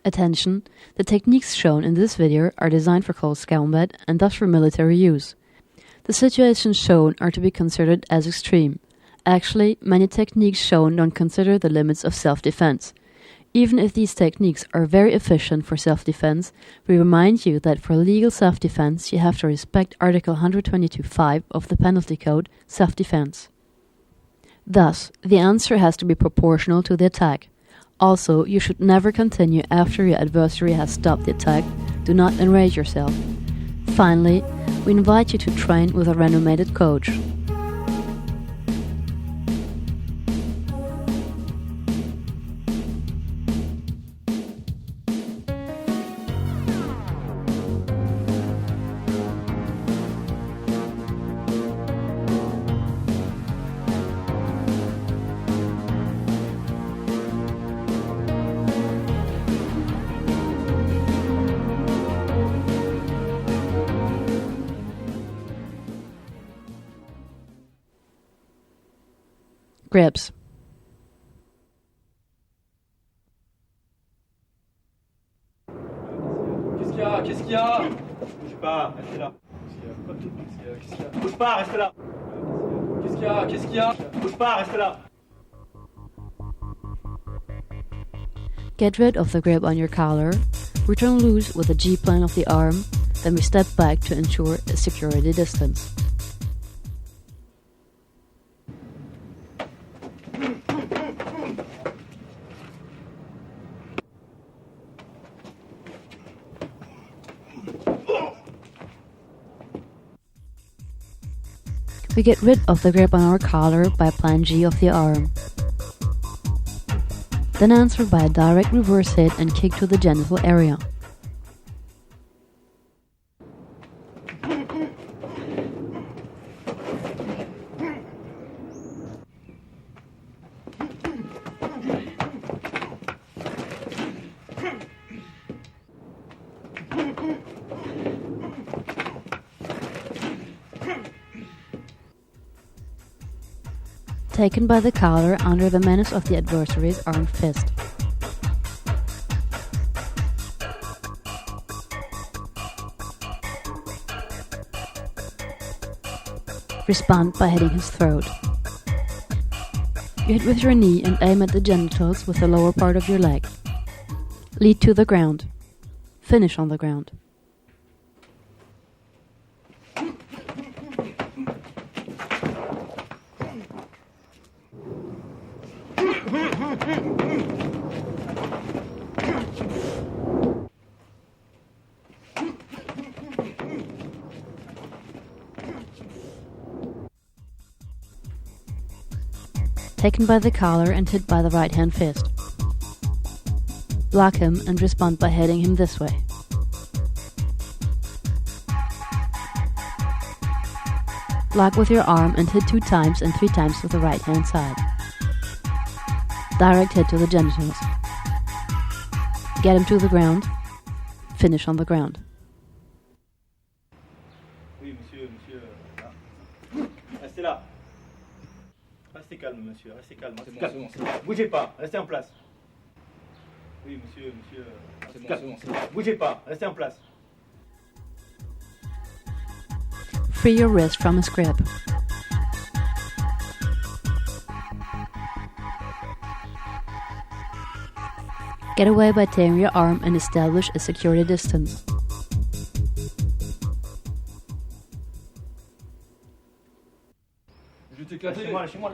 Attention! The techniques shown in this video are designed for close combat and thus for military use. The situations shown are to be considered as extreme. Actually, many techniques shown don't consider the limits of self-defense. Even if these techniques are very efficient for self-defense, we remind you that for legal self-defense you have to respect Article 122.5 of the Penalty Code, self-defense. Thus, the answer has to be proportional to the attack. Also, you should never continue after your adversary has stopped the attack. Do not enrage yourself. Finally, we invite you to train with a renowned coach. Grips. Qu'est-ce qu'il y a? Bouge pas, restez là. Qu'est-ce qu'il y a? Bouge pas, restez là. Qu'est-ce qu'il y a? Bouge pas, restez là. Get rid of the grip on your collar, return loose with the G-plane of the arm, then we step back to ensure a security distance. We get rid of the grip on our collar by plan G of the arm. Then answer by a direct reverse hit and kick to the genital area. Taken by the collar under the menace of the adversary's armed fist. Respond by hitting his throat. You hit with your knee and aim at the genitals with the lower part of your leg. Lead to the ground. Finish on the ground. Taken by the collar and hit by the right hand fist. Block him and respond by hitting him this way. Block with your arm and hit 2 times and 3 times with the right hand side. Direct hit to the genitals. Get him to the ground. Finish on the ground. Oui, monsieur. Là. Restez là. Restez calme, monsieur. Restez calme. Restez calme. Bougez pas. Restez en place. Oui, monsieur. Restez calme. Bougez pas. Restez en place. Free your wrist from his grip. Get away by tearing your arm and establish a security distance. Je vais t'éclater. Lâchez-moi.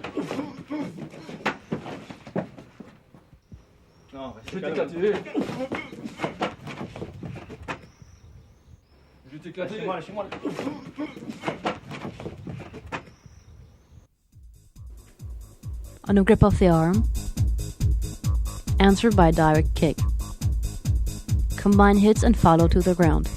Non, je vais t'éclater. Je vais t'éclater. Lâchez-moi. On a grip of the arm, answer by a direct kick. Combine hits and follow to the ground.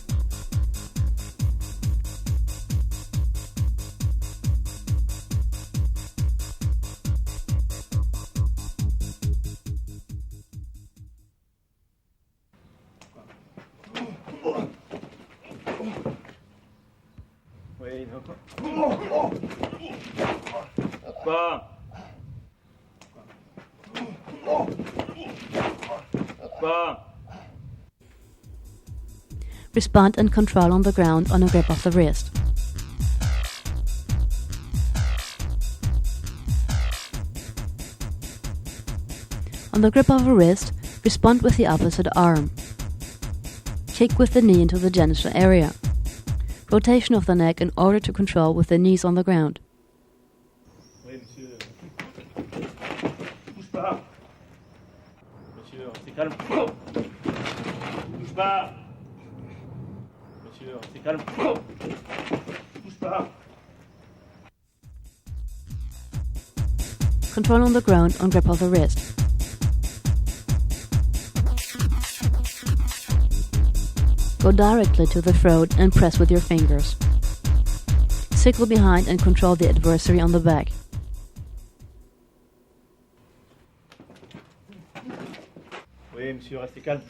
Oui, Pas. Pas. Respond and control on the ground on a grip of the wrist. On the grip of a wrist, respond with the opposite arm. Kick with the knee into the genital area. Rotation of the neck in order to control with the knees on the ground. Oui, monsieur. Bouge pas. Monsieur, restez calme. Bouge pas. Monsieur, restez calme. Bouge pas. Control on the ground on grip of the wrist. Go directly to the throat and press with your fingers. Sickle behind and control the adversary on the back. Oui, monsieur, restez calme.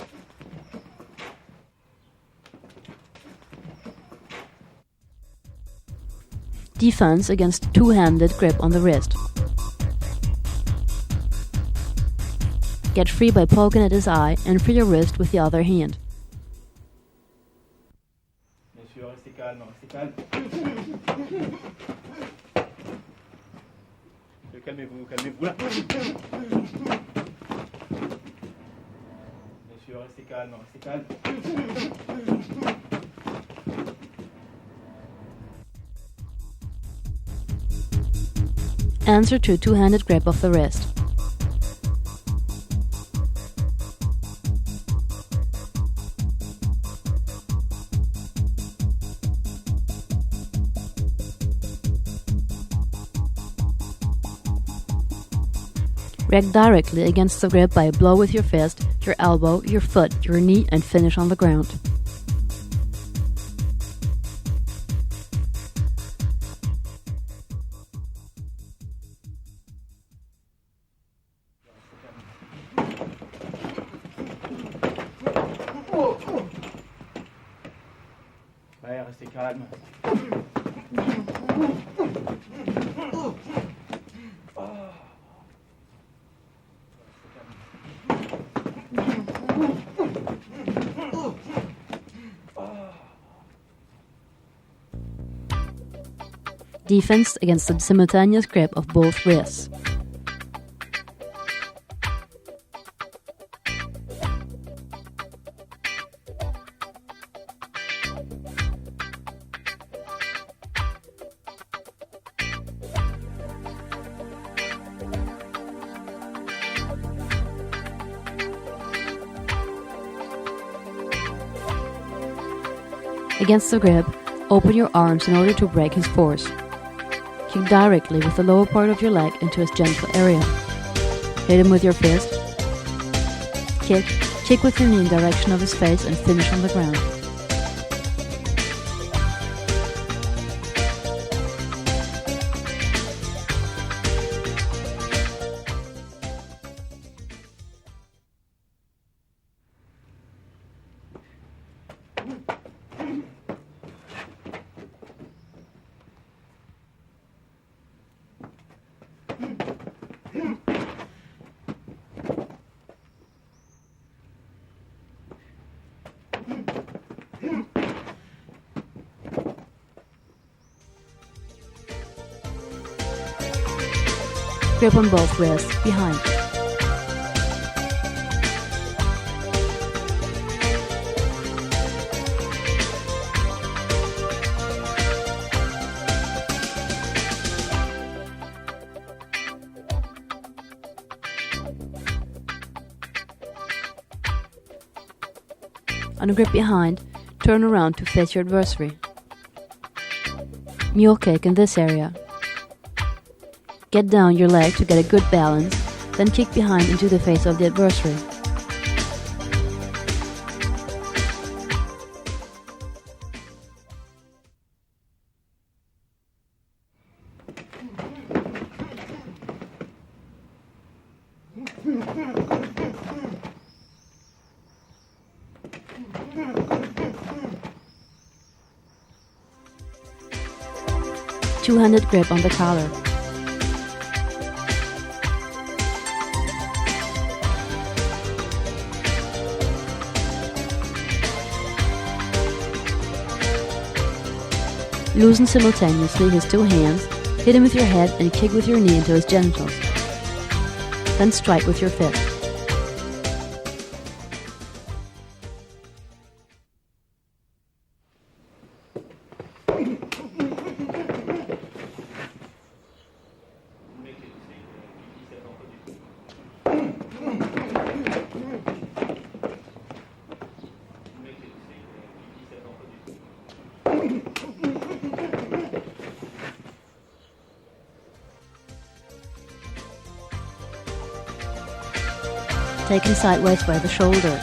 Defense against two-handed grip on the wrist. Get free by poking at his eye and free your wrist with the other hand. Monsieur, restez calme, restez calme. Calmez-vous, calmez-vous là. Monsieur, restez calme, restez calme. Answer to a two-handed grip of the wrist. React directly against the grip by a blow with your fist, your elbow, your foot, your knee, and finish on the ground. Ouais, restez calme. Defense against the simultaneous grip of both wrists. Against the grip, open your arms in order to break his force. Kick directly with the lower part of your leg into his genital area. Hit him with your fist. Kick with your knee in direction of his face and finish on the ground. Grip on both wrists, behind. On a grip behind, turn around to face your adversary. Mule kick in this area. Get down your leg to get a good balance, then kick behind into the face of the adversary. Two-handed grip on the collar. Loosen simultaneously his two hands, hit him with your head and kick with your knee into his genitals. Then strike with your fist. Take him sideways by the shoulder.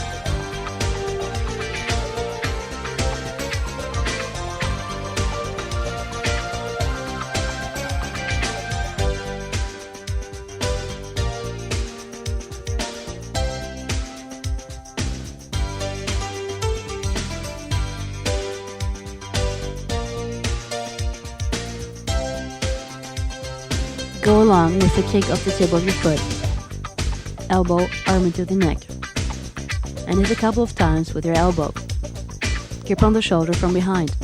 Go along with the kick of the tip of your foot. Elbow, arm into the neck. And hit a couple of times with your elbow. Grip on the shoulder from behind.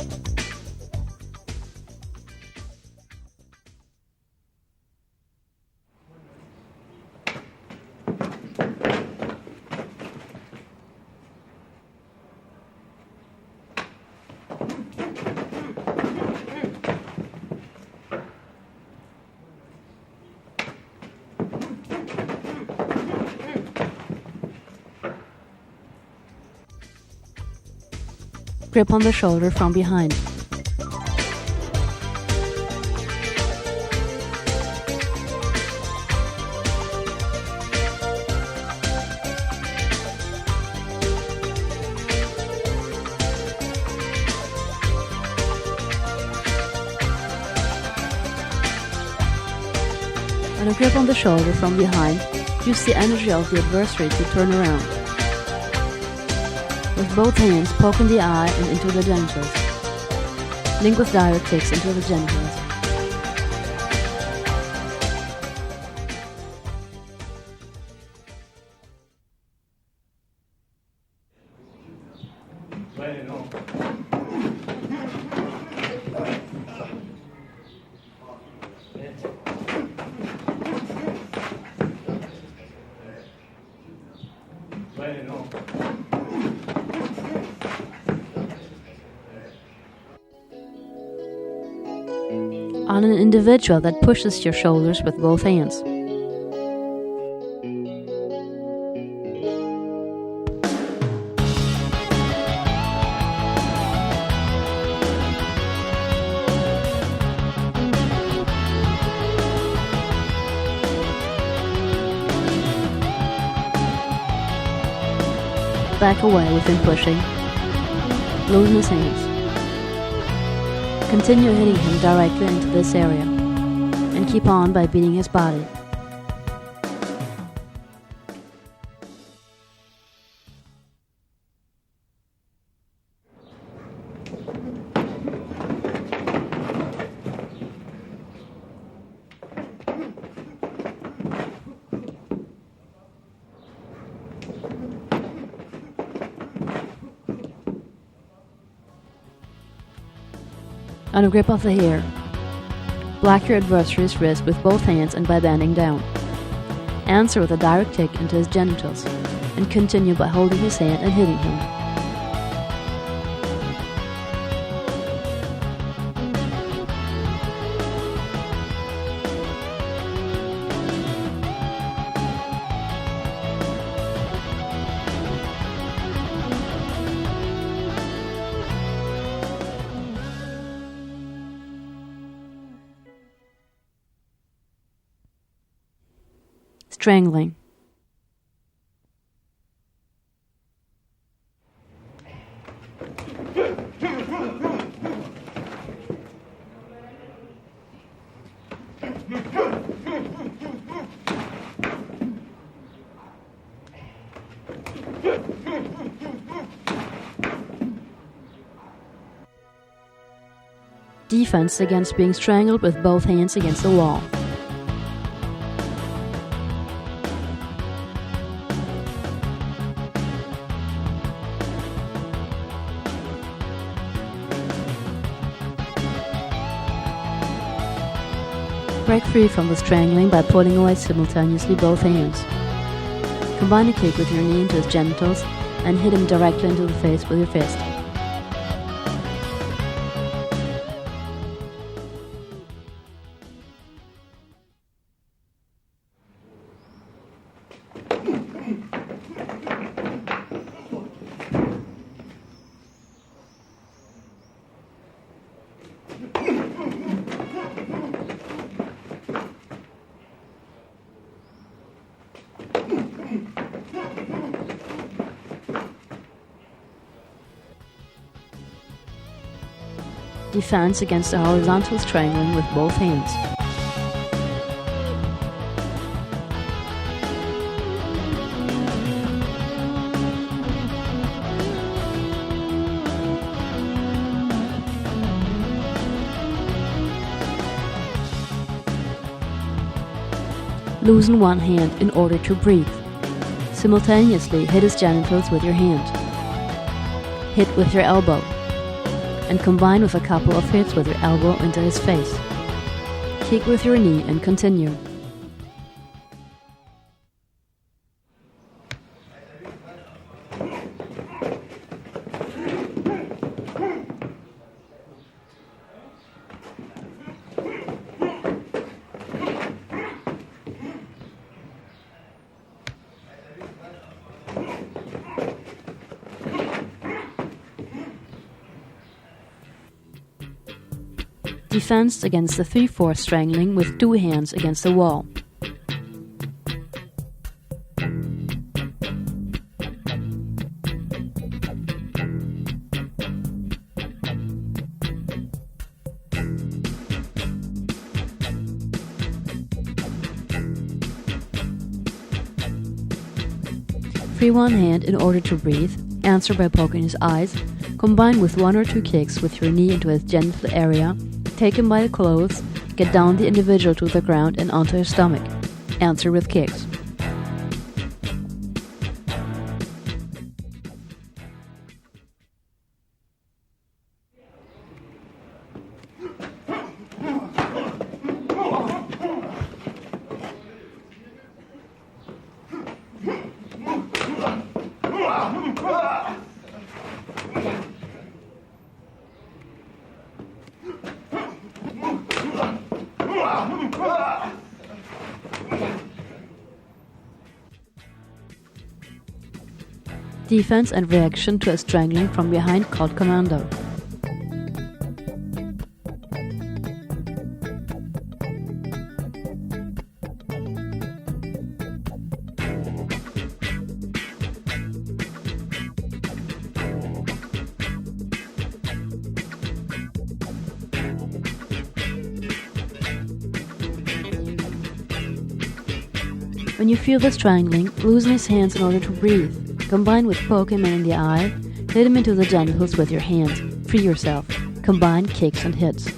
Grip on the shoulder from behind. When you grip on the shoulder from behind, use the energy of the adversary to turn around. With both hands, poke in the eye and into the genitals. Link with direct kicks into the genitals. On an individual that pushes your shoulders with both hands. Back away with him pushing. Loosen his hands. Continue hitting him directly into this area, and keep on by beating his body. On a grip of the hair. Block your adversary's wrist with both hands and by bending down. Answer with a direct kick into his genitals, and continue by holding his hand and hitting him. Strangling. Defense against being strangled with both hands against the wall. Break free from the strangling by pulling away simultaneously both hands. Combine a kick with your knee into his genitals and hit him directly into the face with your fist. Defense against the horizontal strangling with both hands. Loosen one hand in order to breathe. Simultaneously hit his genitals with your hand. Hit with your elbow. And combine with a couple of hits with your elbow into his face. Kick with your knee and continue. Defense against the 3/4 strangling with 2 hands against the wall. Free one hand in order to breathe. Answer by poking his eyes. Combine with 1 or 2 kicks with your knee into his genital area. Take him by the clothes, get down the individual to the ground and onto his stomach. Answer with kicks. Defense and reaction to a strangling from behind called commando. When you feel the strangling, loosen his hands in order to breathe. Combine with poke him in the eye, hit him into the genitals with your hands. Free yourself. Combine kicks and hits.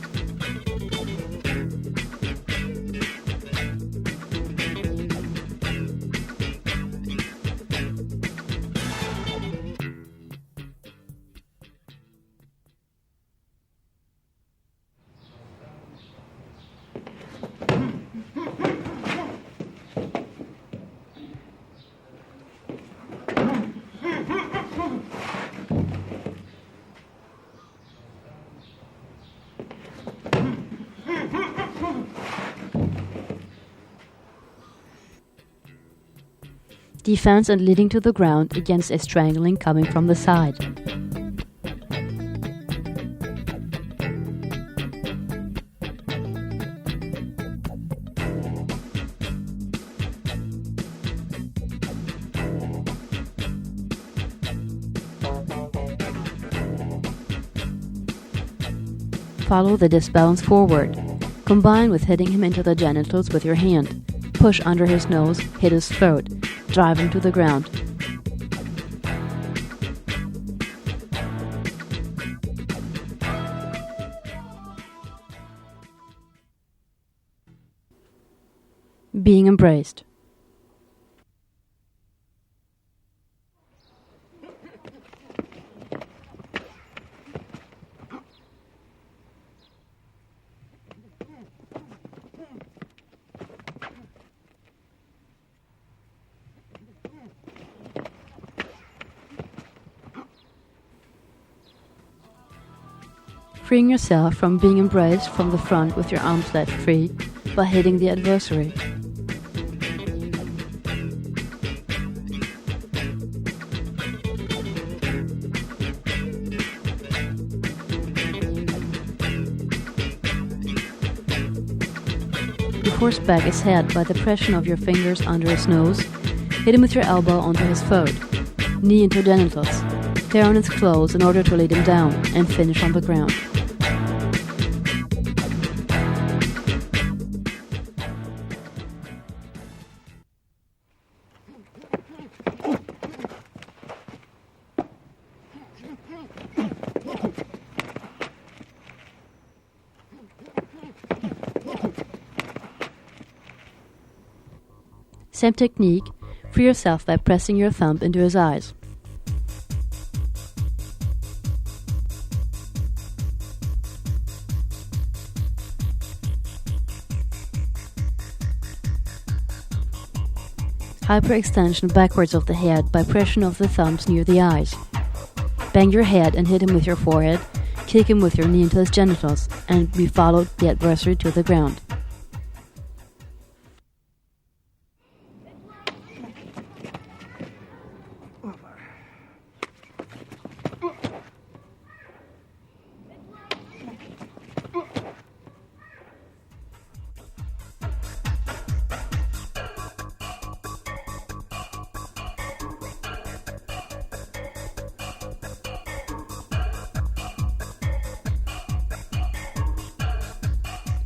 Defense and leading to the ground against a strangling coming from the side. Follow the disbalance forward. Combine with hitting him into the genitals with your hand. Push under his nose, hit his throat. Drive him to the ground. Being embraced. freeing yourself from being embraced from the front with your arms left free by hitting the adversary. Force back his head by the pressure of your fingers under his nose, hit him with your elbow onto his throat, knee into genitals, tear on his clothes in order to lead him down, and finish on the ground. Same technique, free yourself by pressing your thumb into his eyes. Hyperextension backwards of the head by pressure of the thumbs near the eyes. Bang your head and hit him with your forehead, kick him with your knee into his genitals, and be followed the adversary to the ground.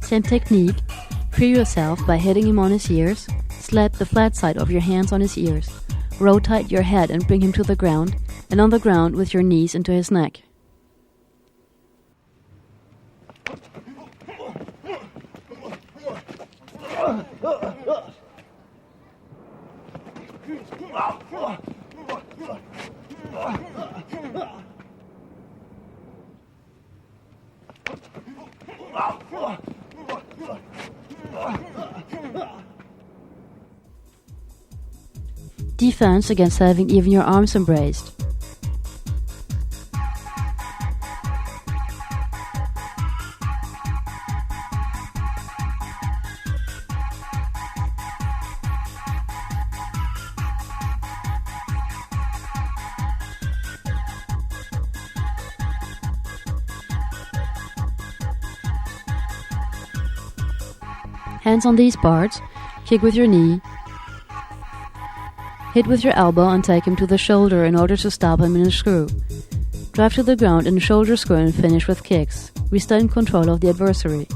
Same technique, free yourself by hitting him on his ears, slap the flat side of your hands on his ears, rotate your head and bring him to the ground, and on the ground with your knees into his neck. Defense against having even your arms embraced. Hands on these parts, kick with your knee, hit with your elbow and take him to the shoulder in order to stop him in a screw. Drive to the ground in a shoulder screw and finish with kicks. We stay in control of the adversary.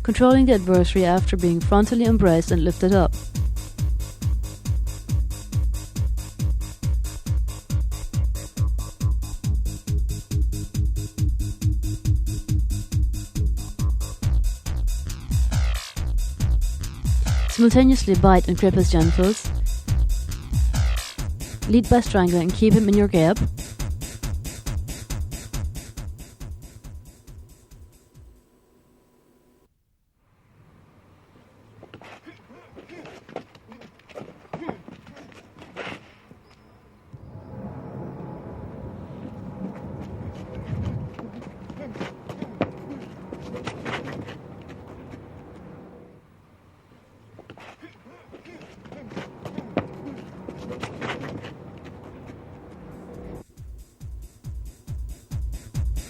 Controlling the adversary after being frontally embraced and lifted up. Simultaneously bite and grip his genitals. Lead by strangling and keep him in your grip.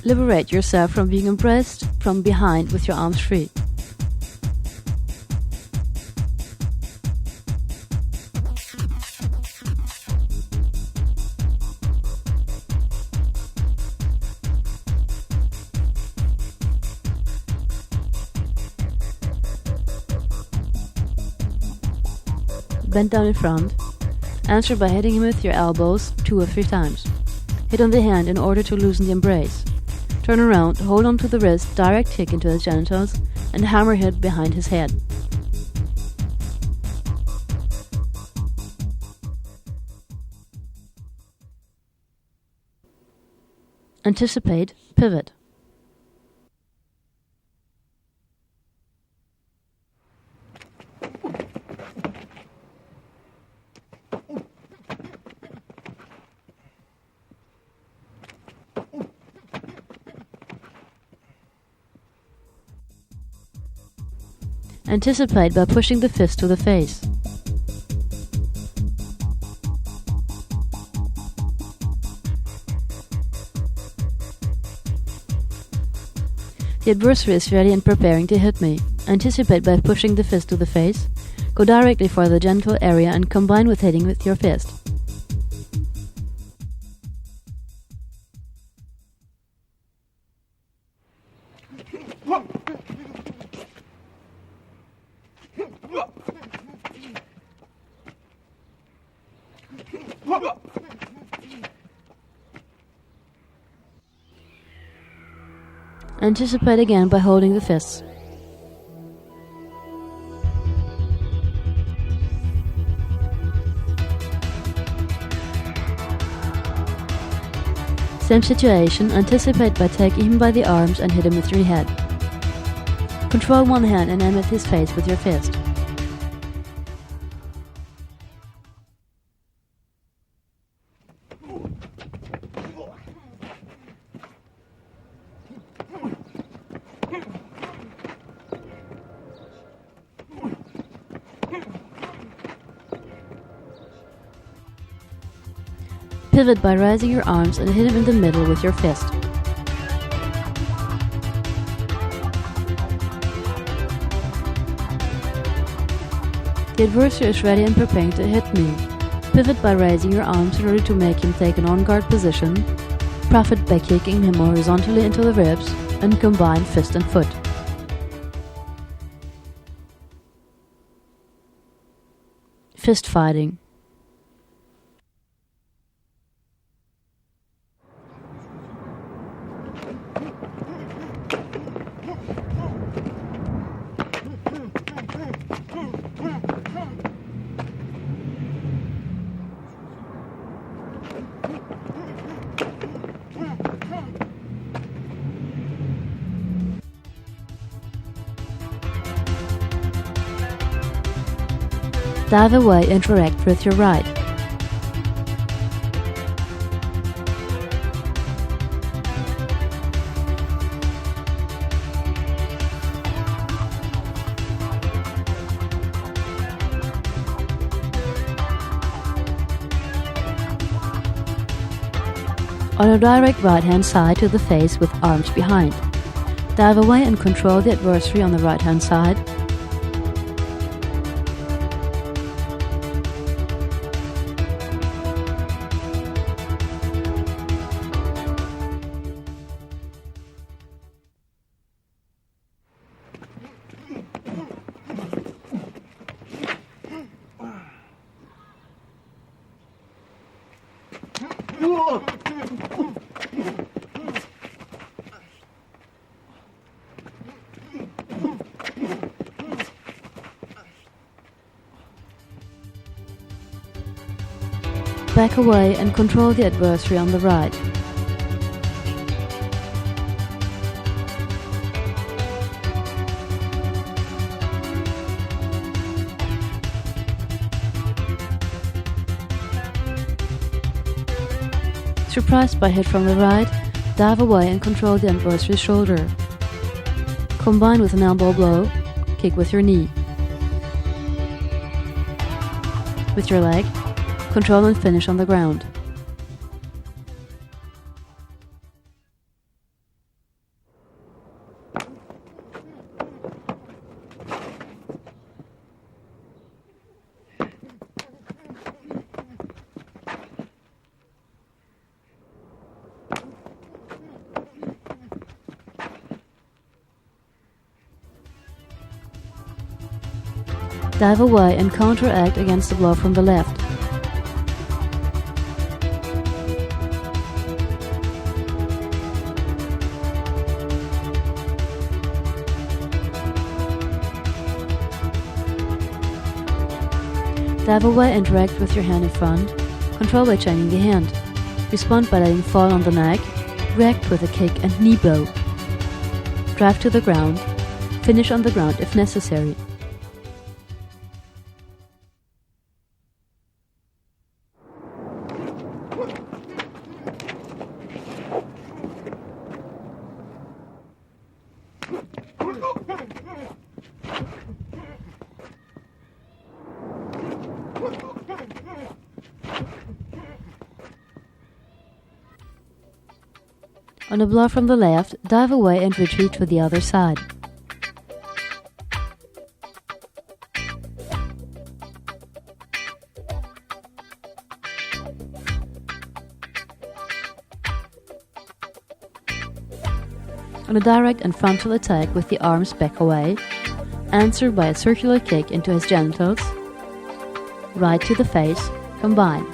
Liberate yourself from being embraced from behind with your arms free. Bend down in front. Answer by hitting him with your elbows 2 or 3 times. Hit on the hand in order to loosen the embrace. Turn around, hold on to the wrist, direct kick into his genitals, and hammer hit behind his head. Anticipate, pivot. Anticipate by pushing the fist to the face. The adversary is ready and preparing to hit me. Anticipate by pushing the fist to the face. Go directly for the genital area and combine with hitting with your fist. Anticipate again by holding the fists. Same situation, anticipate by taking him by the arms and hit him with your head. Control one hand and aim at his face with your fist. Pivot by raising your arms and hit him in the middle with your fist. The adversary is ready and preparing to hit me. Pivot by raising your arms in order to make him take an on-guard position. Profit by kicking him horizontally into the ribs and combine fist and foot. Fist fighting. Dive away and interact with your right. On a direct right-hand side to the face with arms behind. Dive away and control the adversary on the right-hand side. Back away and control the adversary on the right. Surprised by hit from the right, dive away and control the adversary's shoulder. Combine with an elbow blow, kick with your knee. With your leg, control and finish on the ground. Dive away and counteract against the blow from the left. Dive away and interact with your hand in front. Control by chaining the hand. Respond by letting fall on the neck. React with a kick and knee blow. Drive to the ground. Finish on the ground if necessary. On a blow from the left, dive away and retreat to the other side. On a direct and frontal attack with the arms back away, answer by a circular kick into his genitals, right to the face, combine.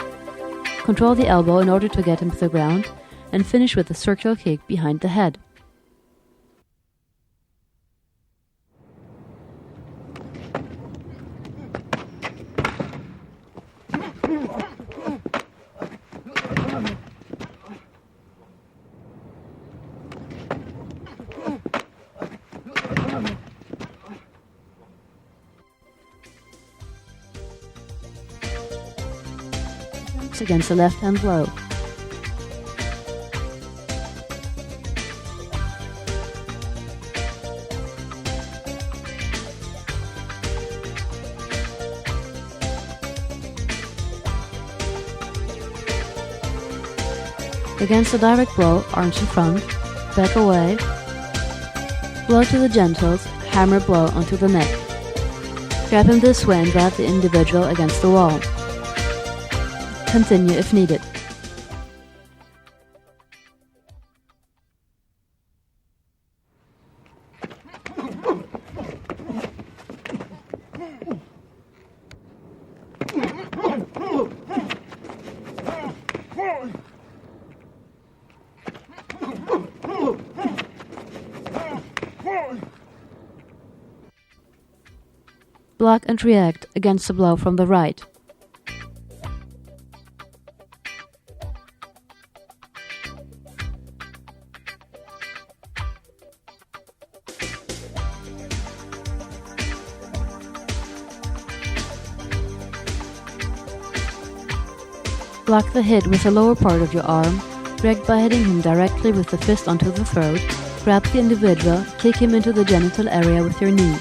Control the elbow in order to get him to the ground, and finish with a circular kick behind the head. Against the left-hand blow. Against a direct blow, arms in front, back away, blow to the genitals, hammer blow onto the neck. Grab him this way and drive the individual against the wall. Continue if needed. Block and react against the blow from the right. Block the hit with the lower part of your arm, react by hitting him directly with the fist onto the throat, grab the individual, kick him into the genital area with your knee.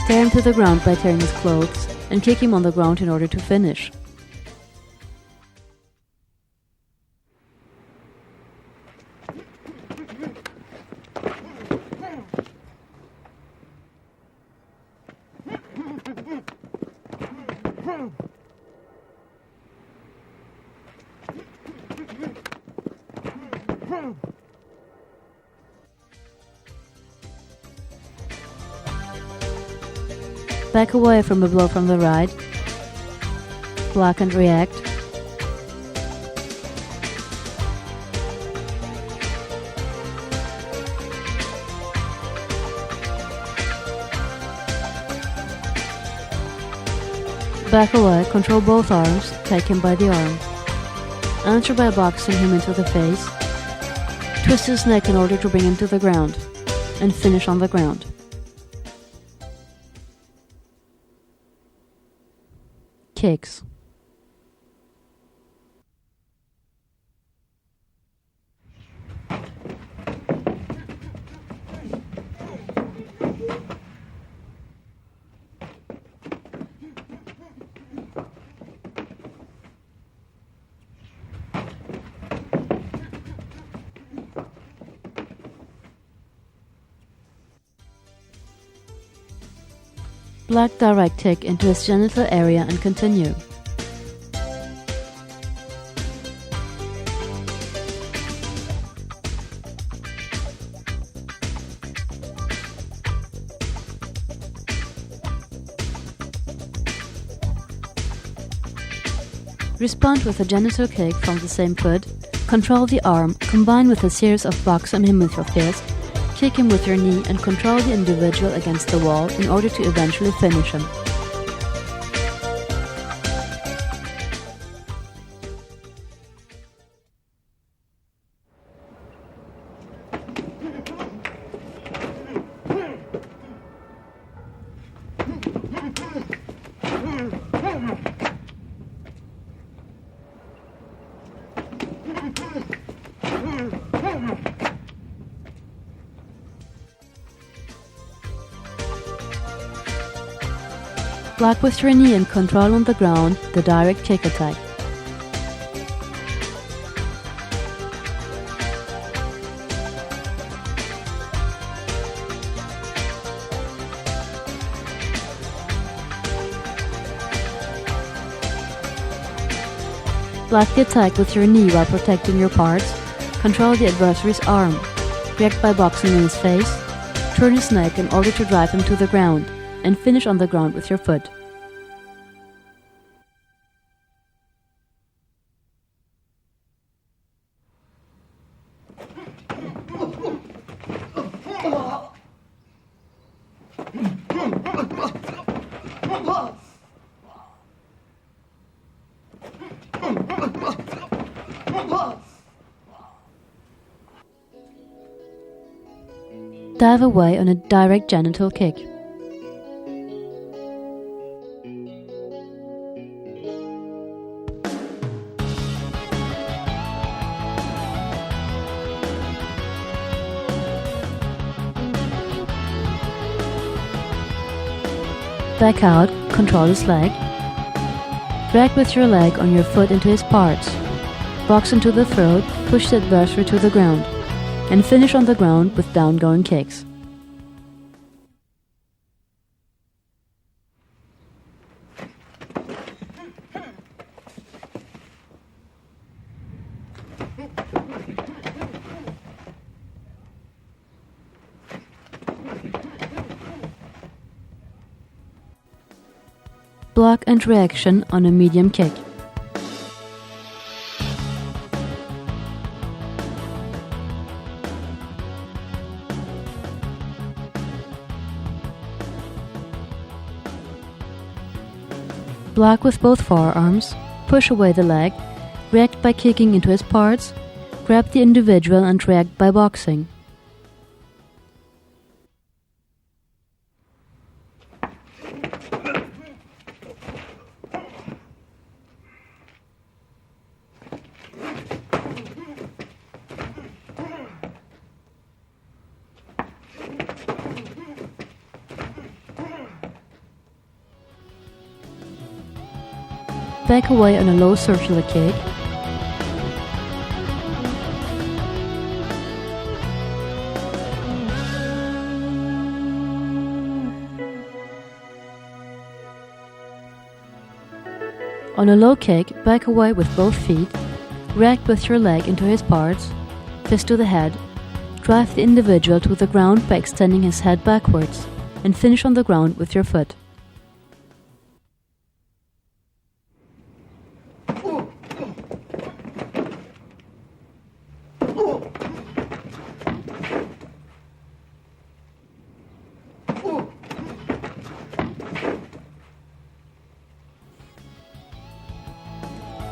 Tear him to the ground by tearing his clothes, and kick him on the ground in order to finish. Back away from a blow from the right. Block and react. Back away, control both arms, take him by the arm. Answer by boxing him into the face. Twist his neck in order to bring him to the ground, and finish on the ground. Kicks. Block direct kick into his genital area and continue. Respond with a genital kick from the same foot, control the arm, combine with a series of blocks on him with your fist, kick him with your knee and control the individual against the wall in order to eventually finish him. Block with your knee and control on the ground the direct kick attack. Block the attack with your knee while protecting your parts. Control the adversary's arm. React by boxing in his face. Turn his neck in order to drive him to the ground, and finish on the ground with your foot. Dive away on a direct genital kick. Back out, control his leg. Drag with your leg on your foot into his parts. Box into the throat, push the adversary to the ground, and finish on the ground with down-going kicks. Block and reaction on a medium kick. Block with both forearms, push away the leg, react by kicking into his parts, grab the individual and react by boxing. Back away on a low circular kick. On a low kick, back away with both feet. React with your leg into his parts. Fist to the head. Drive the individual to the ground by extending his head backwards, and finish on the ground with your foot.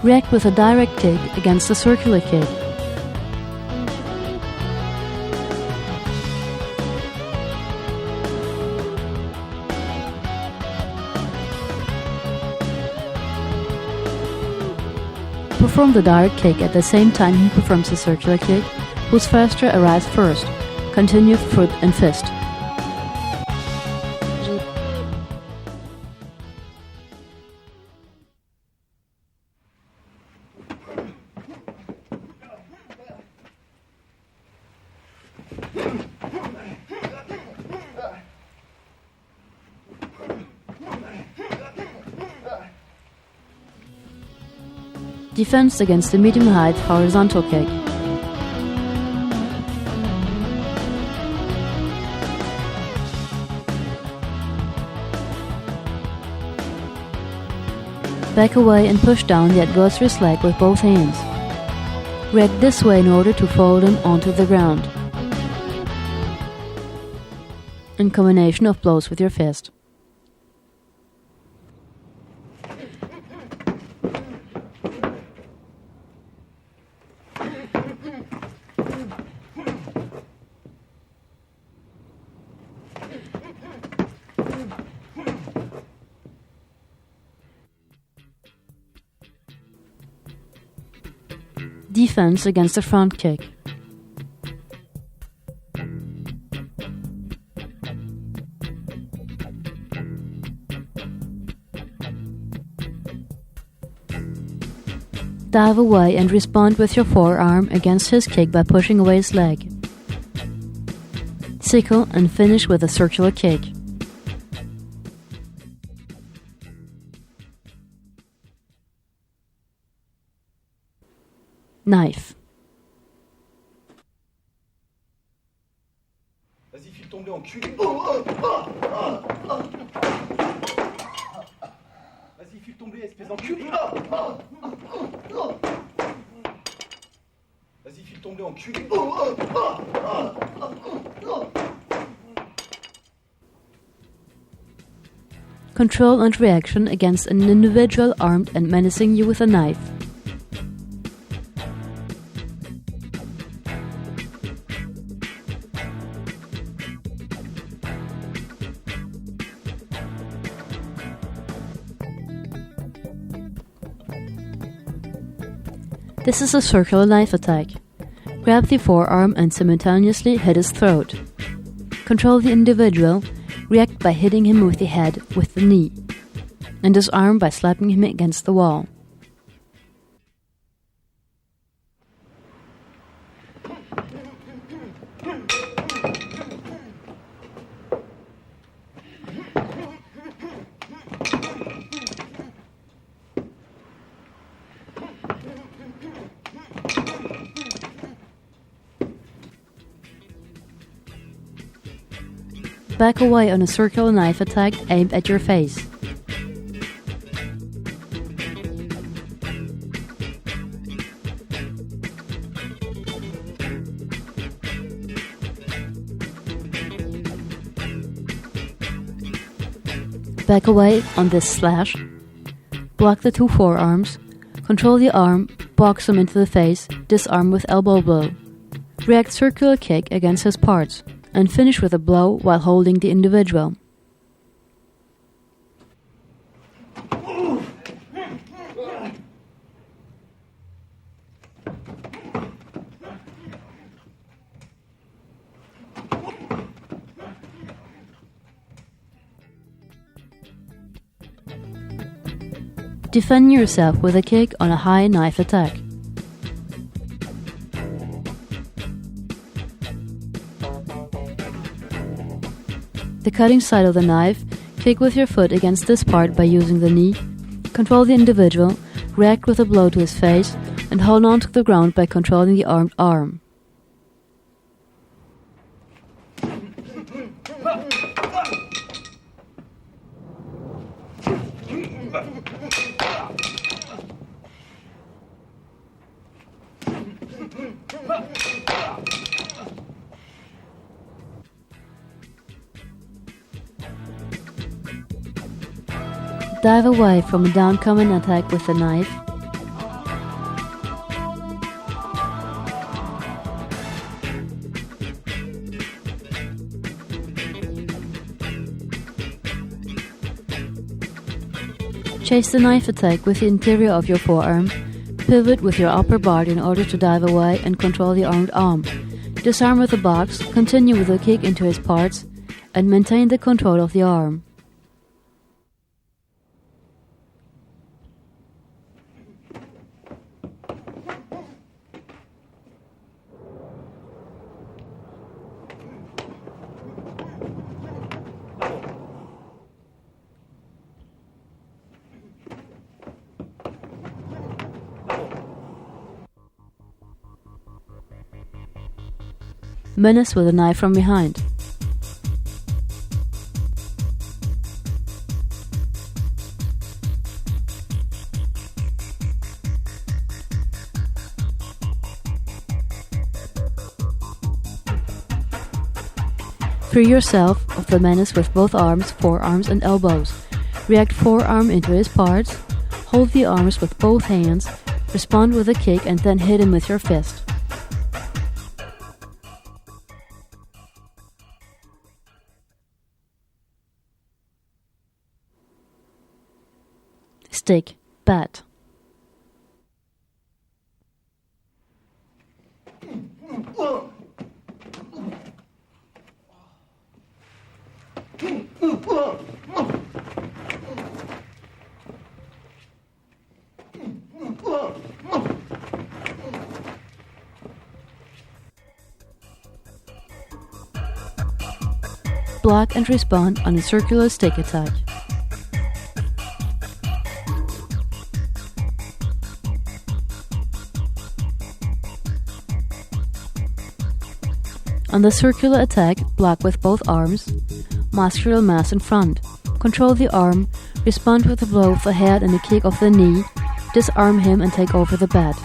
React with a direct kick against a circular kick. Perform the direct kick at the same time he performs the circular kick, whose faster arrives first. Continue foot and fist. Defense against the medium height horizontal kick. Back away and push down the adversary's leg with both hands. React this way in order to fold him onto the ground. In combination of blows with your fist. Defense against the front kick. Dive away and respond with your forearm against his kick by pushing away his leg. Sickle and finish with a circular kick. Knife. Vas-y, file tomber en cul. Vas-y, file tomber, espèce d'enculé. Vas-y, file tomber en cul. Control and reaction against an individual armed and menacing you with a knife. This is a circular knife attack. Grab the forearm and simultaneously hit his throat. Control the individual, react by hitting him with the head with the knee, and disarm by slapping him against the wall. Back away on a circular knife attack aimed at your face. Back away on this slash. Block the two forearms. Control the arm, box him into the face, disarm with elbow blow. React circular kick against his parts, and finish with a blow while holding the individual. Defend yourself with a kick on a high knife attack. The cutting side of the knife, kick with your foot against this part by using the knee, control the individual, react with a blow to his face, and hold on to the ground by controlling the armed arm. Dive away from a downcoming attack with the knife. Chase the knife attack with the interior of your forearm. Pivot with your upper body in order to dive away and control the armed arm. Disarm with a box, continue with a kick into his parts, and maintain the control of the arm. Menace with a knife from behind. Free yourself of the menace with both arms, forearms and elbows. React forearm into his parts. Hold the arms with both hands. Respond with a kick and then hit him with your fist. Stick, bat. block and respond on a circular stick attack. On the circular attack, block with both arms, muscular mass in front. Control the arm, respond with a blow of the head and a kick of the knee, disarm him and take over the bat.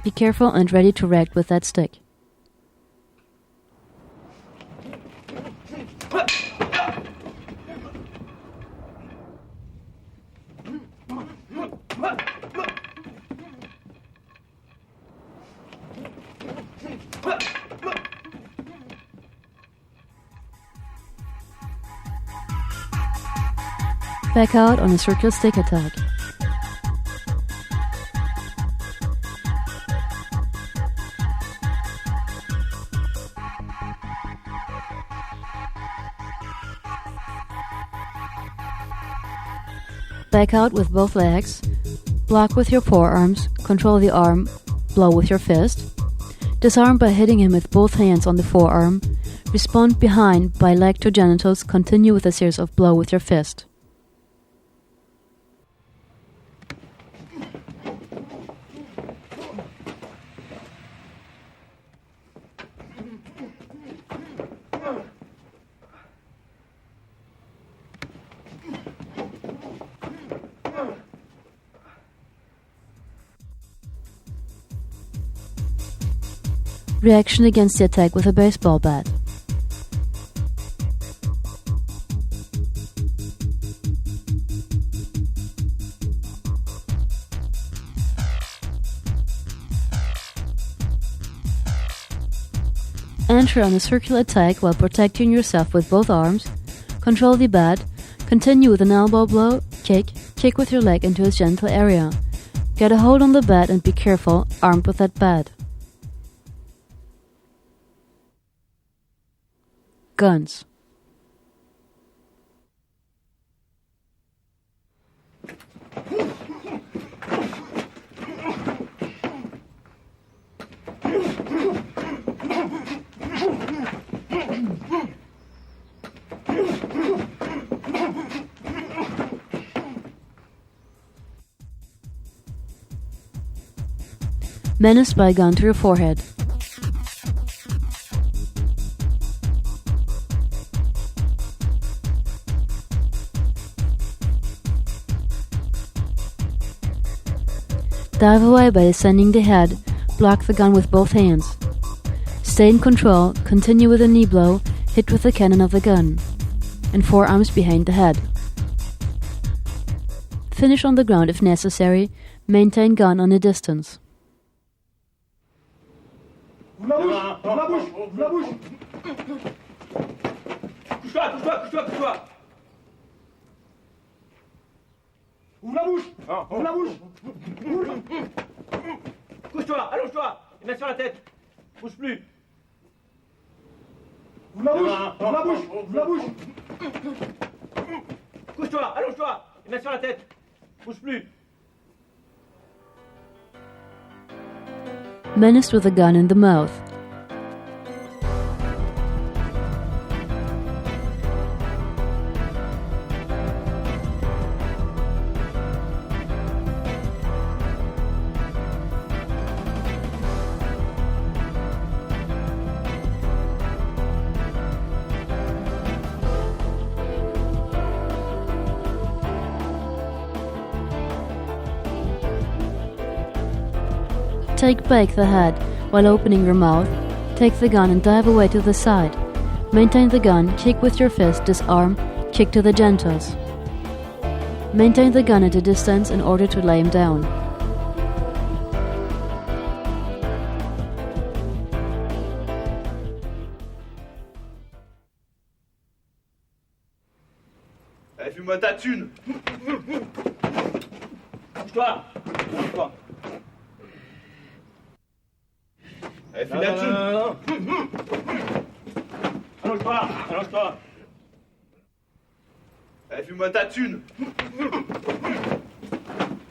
Be careful and ready to react with that stick. Back out on a circular stick attack. Back out with both legs. Block with your forearms. Control the arm. Blow with your fist. Disarm by hitting him with both hands on the forearm. Respond behind by leg to genitals. Continue with a series of blow with your fist. Reaction against the attack with a baseball bat. Enter on a circular attack while protecting yourself with both arms. Control the bat. Continue with an elbow blow, kick with your leg into his genital area. Get a hold on the bat and be careful, armed with that bat. Guns. Menaced by a gun to your forehead. Dive away by descending the head, block the gun with both hands. Stay in control, continue with a knee blow, hit with the cannon of the gun, and forearms behind the head. Finish on the ground if necessary, maintain gun on a distance. Ouvre la bouche, ouvre la bouche. Couche-toi. Ouvre la bouche, ouvre la bouche. Couche-toi, allonge-toi, et mets sur la tête. Bouge plus. Ouvre la bouche. Couche-toi, allonge-toi, et mets sur la tête. Bouge plus. Menaced with a gun in the mouth. Take back the head while opening your mouth. Take the gun and dive away to the side. Maintain the gun, kick with your fist, disarm, kick to the genitals. Maintain the gun at a distance in order to lay him down. Allez, fume-moi ta thune. Bouge-toi. Allonge-toi. Allez, fume la thune. Allonge-toi. Allez, fume-moi ta thune.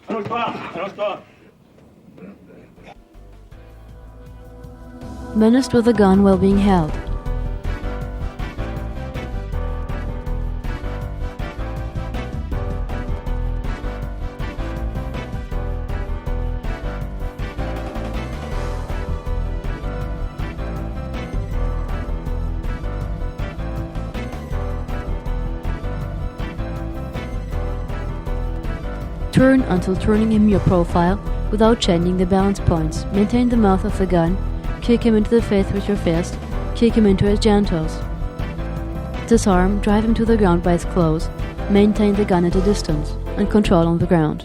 Allonge-toi. Menaced with a gun while being held. Turn until turning him your profile without changing the balance points. Maintain the mouth of the gun, kick him into the face with your fist, kick him into his genitals. Disarm, drive him to the ground by his clothes, maintain the gun at a distance, and control on the ground.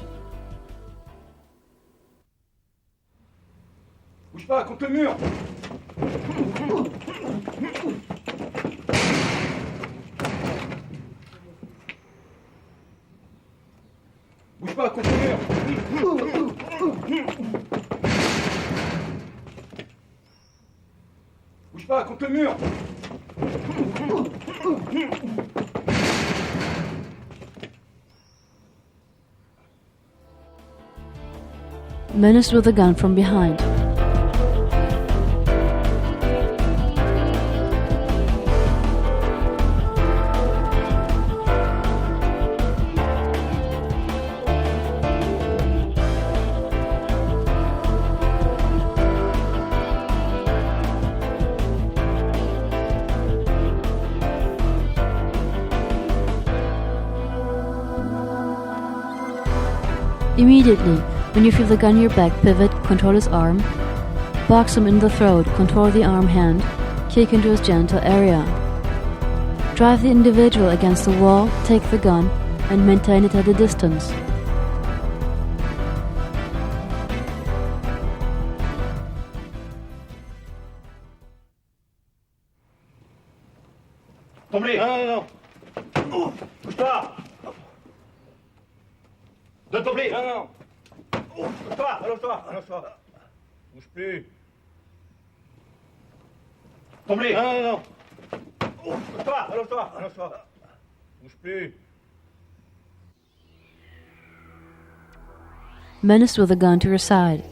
Bouge pas, contre le mur. Bouge pas, contre le mur. Bouge pas, contre le mur. Menace with a gun from behind. Immediately, when you feel the gun in your back pivot, control his arm. Box him in the throat, control the arm hand, kick into his genital area. Drive the individual against the wall, take the gun, and maintain it at a distance. Tombe! Non. Bouge pas! Donne ton blé! Non. Allonge-toi. Bouge plus. Ton blé! Non. Allonge-toi. Bouge plus. Menace with a gun to your side.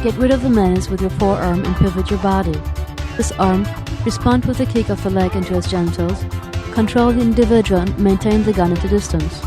Get rid of the menace with your forearm and pivot your body. Disarm, respond with a kick of the leg into his genitals, control the individual and maintain the gun at a distance.